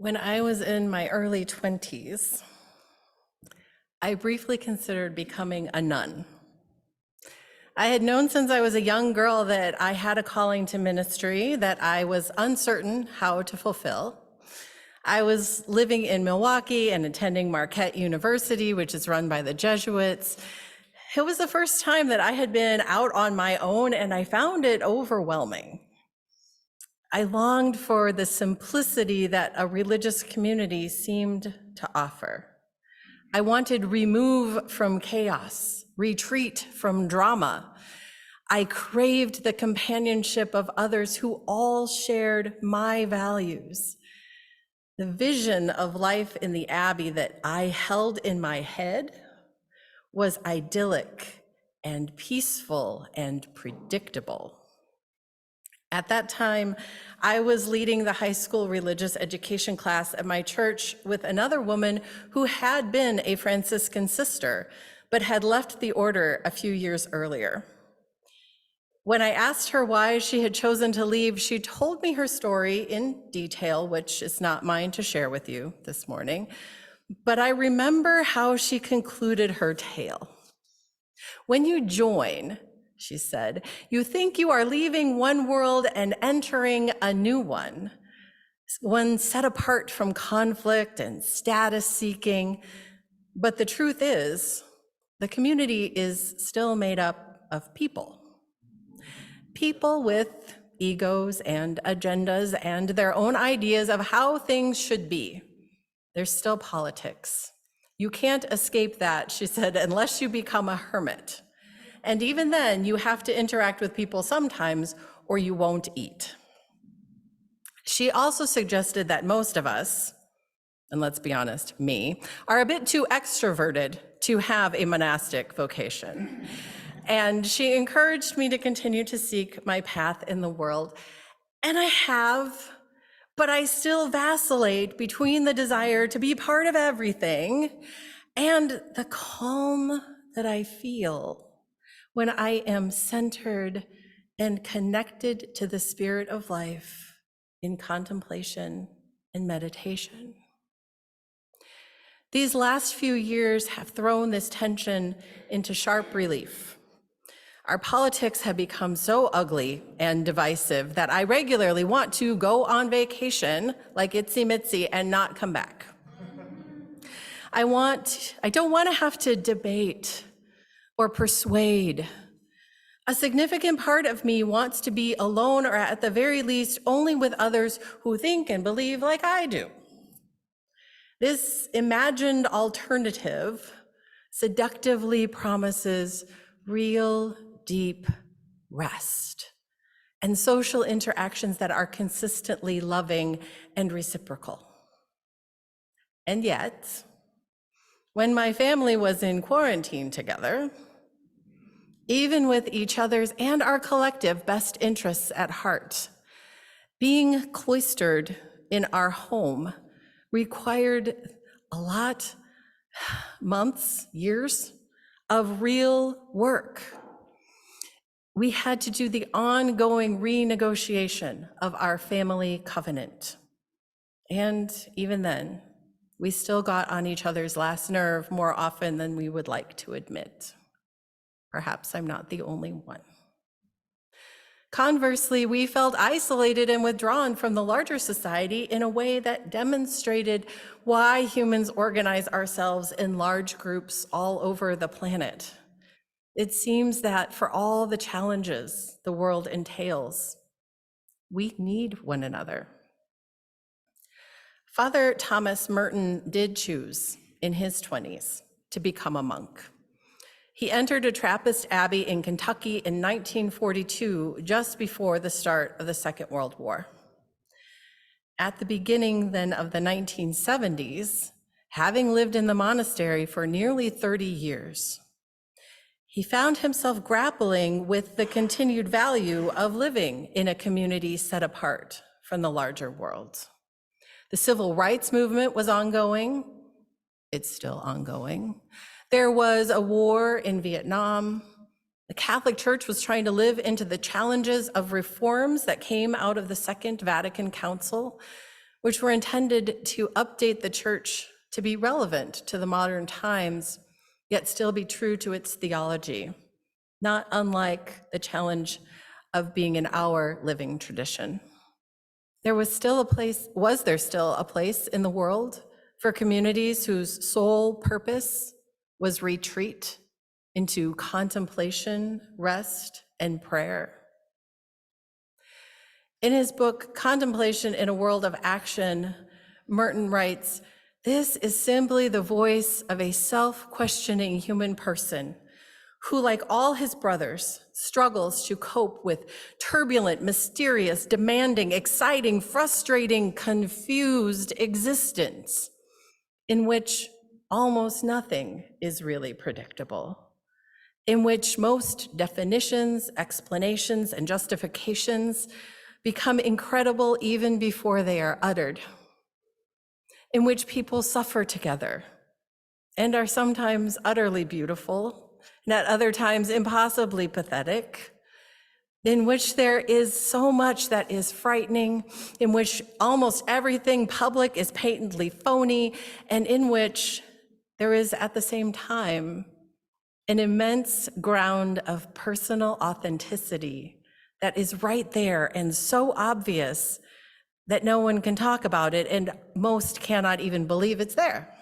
When I was in my early 20s, I briefly considered becoming a nun. I had known since I was a young girl that I had a calling to ministry that I was uncertain how to fulfill. I was living in Milwaukee and attending Marquette University, which is run by the Jesuits. It was the first time that I had been out on my own, and I found it overwhelming. I longed for the simplicity that a religious community seemed to offer. I wanted remove from chaos, retreat from drama. I craved the companionship of others who all shared my values. The vision of life in the Abbey that I held in my head was idyllic and peaceful and predictable. At that time, I was leading the high school religious education class at my church with another woman who had been a Franciscan sister, but had left the order a few years earlier. When I asked her why she had chosen to leave, she told me her story in detail, which is not mine to share with you this morning, but I remember how she concluded her tale. When you join, she said, you think you are leaving one world and entering a new one set apart from conflict and status seeking. But the truth is, the community is still made up of people. People with egos and agendas and their own ideas of how things should be. There's still politics. You can't escape that, she said, unless you become a hermit. And even then, you have to interact with people sometimes, or you won't eat. She also suggested that most of us, and let's be honest, me, are a bit too extroverted to have a monastic vocation. And she encouraged me to continue to seek my path in the world. And I have, but I still vacillate between the desire to be part of everything and the calm that I feel when I am centered and connected to the spirit of life in contemplation and meditation. These last few years have thrown this tension into sharp relief. Our politics have become so ugly and divisive that I regularly want to go on vacation like Itsy Mitsy and not come back. I don't want to have to debate or persuade. A significant part of me wants to be alone, or at the very least, only with others who think and believe like I do. This imagined alternative seductively promises real, deep rest and social interactions that are consistently loving and reciprocal. And yet, when my family was in quarantine together, even with each other's and our collective best interests at heart, being cloistered in our home required a lot, months, years of real work. We had to do the ongoing renegotiation of our family covenant. And even then, we still got on each other's last nerve more often than we would like to admit. Perhaps I'm not the only one. Conversely, we felt isolated and withdrawn from the larger society in a way that demonstrated why humans organize ourselves in large groups all over the planet. It seems that for all the challenges the world entails, we need one another. Father Thomas Merton did choose in his 20s to become a monk. He entered a Trappist abbey in Kentucky in 1942, just before the start of the Second World War. At the beginning then of the 1970s, having lived in the monastery for nearly 30 years, he found himself grappling with the continued value of living in a community set apart from the larger world. The civil rights movement was ongoing. It's still ongoing. There was a war in Vietnam. The Catholic Church was trying to live into the challenges of reforms that came out of the Second Vatican Council. which were intended to update the church to be relevant to the modern times, yet still be true to its theology, not unlike the challenge of being in our living tradition. Was there still a place in the world for communities whose sole purpose was retreat into contemplation, rest, and prayer? In his book, Contemplation in a World of Action, Merton writes, "This is simply the voice of a self-questioning human person who, like all his brothers, struggles to cope with turbulent, mysterious, demanding, exciting, frustrating, confused existence in which almost nothing is really predictable, in which most definitions, explanations, and justifications become incredible even before they are uttered, in which people suffer together and are sometimes utterly beautiful, and at other times impossibly pathetic, in which there is so much that is frightening, in which almost everything public is patently phony, and in which there is at the same time an immense ground of personal authenticity that is right there and so obvious that no one can talk about it, and most cannot even believe it's there."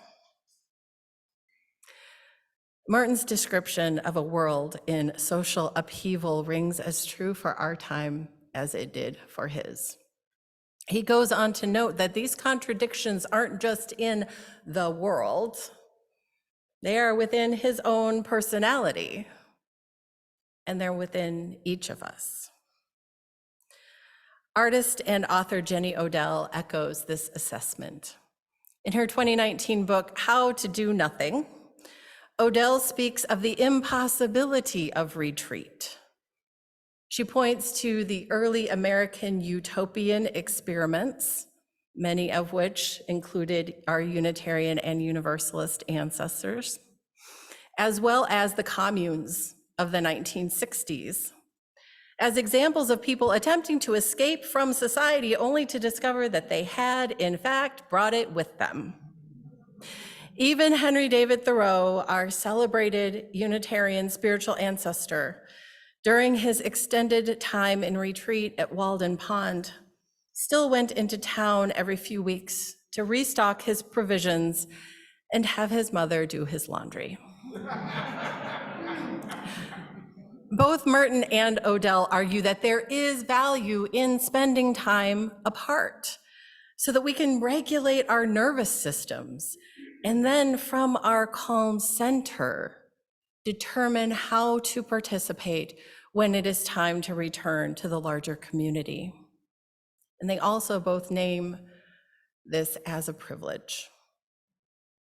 Merton's description of a world in social upheaval rings as true for our time as it did for his. He goes on to note that these contradictions aren't just in the world, they are within his own personality, and they're within each of us. Artist and author Jenny Odell echoes this assessment. In her 2019 book, How to Do Nothing, Odell speaks of the impossibility of retreat. She points to the early American utopian experiments, many of which included our Unitarian and Universalist ancestors, as well as the communes of the 1960s, as examples of people attempting to escape from society only to discover that they had, in fact, brought it with them. Even Henry David Thoreau, our celebrated Unitarian spiritual ancestor, during his extended time in retreat at Walden Pond, still went into town every few weeks to restock his provisions and have his mother do his laundry. Both Merton and Odell argue that there is value in spending time apart so that we can regulate our nervous systems, and then from our calm center, determine how to participate when it is time to return to the larger community. And they also both name this as a privilege.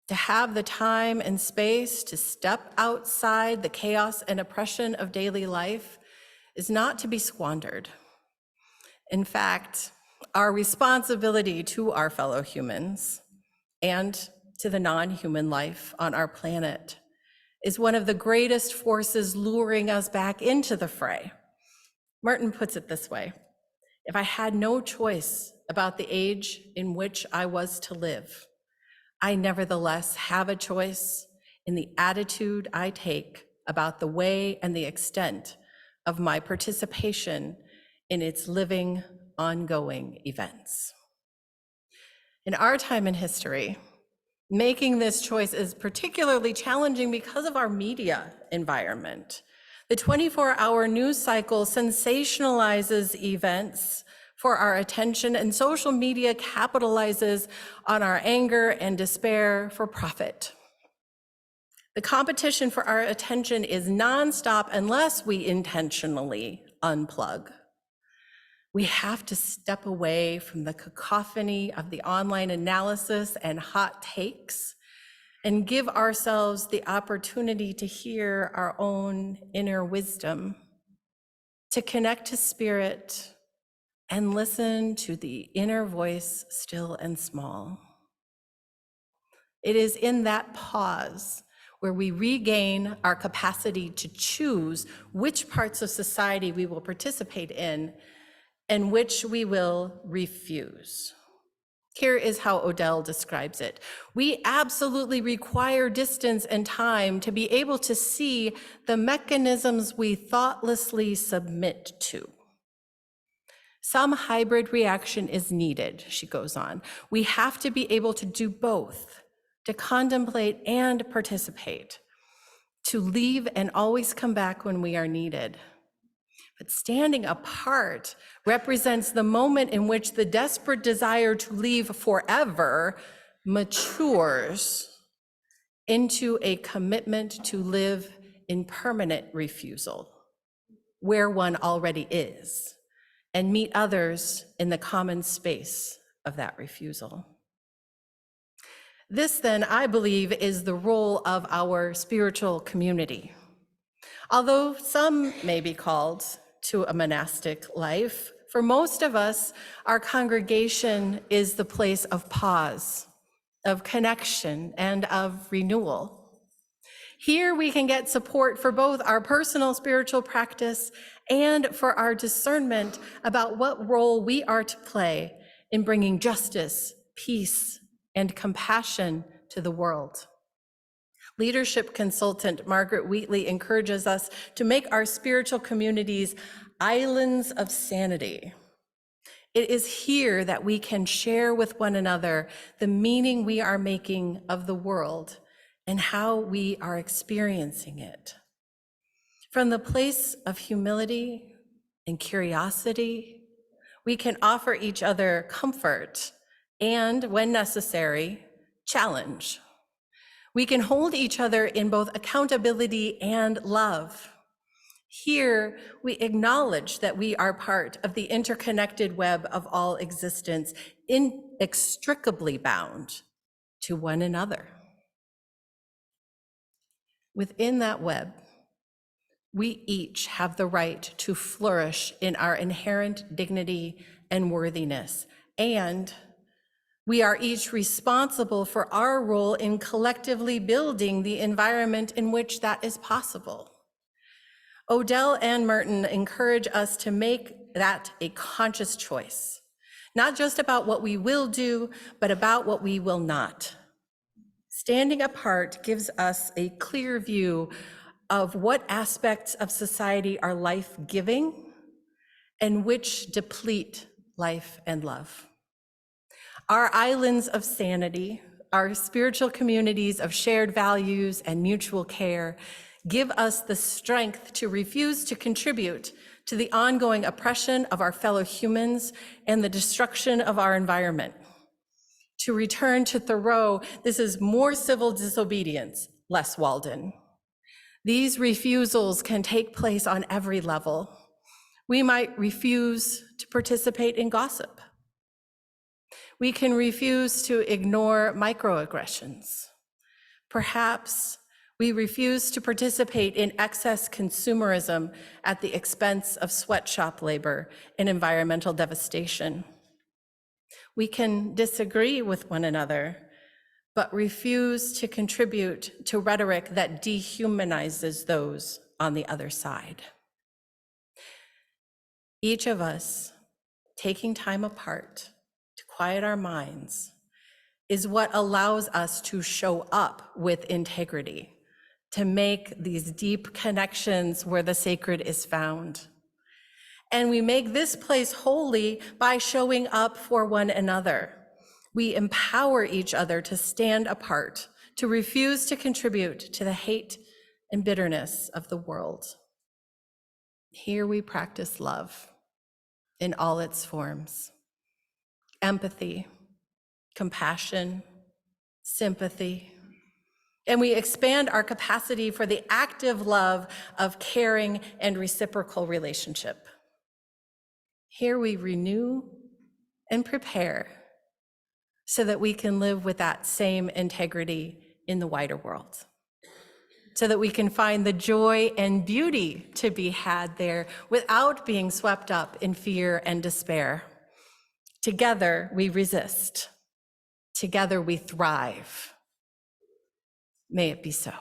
To have the time and space to step outside the chaos and oppression of daily life is not to be squandered. In fact, our responsibility to our fellow humans and to the non-human life on our planet is one of the greatest forces luring us back into the fray. Merton puts it this way: if I had no choice about the age in which I was to live, I nevertheless have a choice in the attitude I take about the way and the extent of my participation in its living, ongoing events. In our time in history, making this choice is particularly challenging because of our media environment. The 24-hour news cycle sensationalizes events for our attention, and social media capitalizes on our anger and despair for profit. The competition for our attention is nonstop unless we intentionally unplug. We have to step away from the cacophony of the online analysis and hot takes and give ourselves the opportunity to hear our own inner wisdom, to connect to spirit and listen to the inner voice, still and small. It is in that pause where we regain our capacity to choose which parts of society we will participate in and which we will refuse. Here is how Odell describes it. We absolutely require distance and time to be able to see the mechanisms we thoughtlessly submit to. Some hybrid reaction is needed, she goes on. We have to be able to do both, to contemplate and participate, to leave and always come back when we are needed. But standing apart represents the moment in which the desperate desire to leave forever matures into a commitment to live in permanent refusal, where one already is, and meet others in the common space of that refusal. This, then, I believe, is the role of our spiritual community. Although some may be called to a monastic life, for most of us, our congregation is the place of pause, of connection, and of renewal. Here we can get support for both our personal spiritual practice and for our discernment about what role we are to play in bringing justice, peace, and compassion to the world. Leadership consultant Margaret Wheatley encourages us to make our spiritual communities islands of sanity. It is here that we can share with one another the meaning we are making of the world and how we are experiencing it. From the place of humility and curiosity, we can offer each other comfort and, when necessary, challenge. We can hold each other in both accountability and love. Here, we acknowledge that we are part of the interconnected web of all existence, inextricably bound to one another. Within that web, we each have the right to flourish in our inherent dignity and worthiness, and we are each responsible for our role in collectively building the environment in which that is possible. Odell and Merton encourage us to make that a conscious choice, not just about what we will do, but about what we will not. Standing apart gives us a clear view of what aspects of society are life-giving and which deplete life and love. Our islands of sanity, our spiritual communities of shared values and mutual care, give us the strength to refuse to contribute to the ongoing oppression of our fellow humans and the destruction of our environment. To return to Thoreau, this is more civil disobedience, less Walden. These refusals can take place on every level. We might refuse to participate in gossip. We can refuse to ignore microaggressions. Perhaps we refuse to participate in excess consumerism at the expense of sweatshop labor and environmental devastation. We can disagree with one another, but refuse to contribute to rhetoric that dehumanizes those on the other side. Each of us taking time apart to quiet our minds is what allows us to show up with integrity, to make these deep connections where the sacred is found. And we make this place holy by showing up for one another. We empower each other to stand apart, to refuse to contribute to the hate and bitterness of the world. Here we practice love in all its forms: empathy, compassion, sympathy, and we expand our capacity for the active love of caring and reciprocal relationship. Here we renew and prepare so that we can live with that same integrity in the wider world, so that we can find the joy and beauty to be had there without being swept up in fear and despair. Together we resist. Together we thrive. May it be so.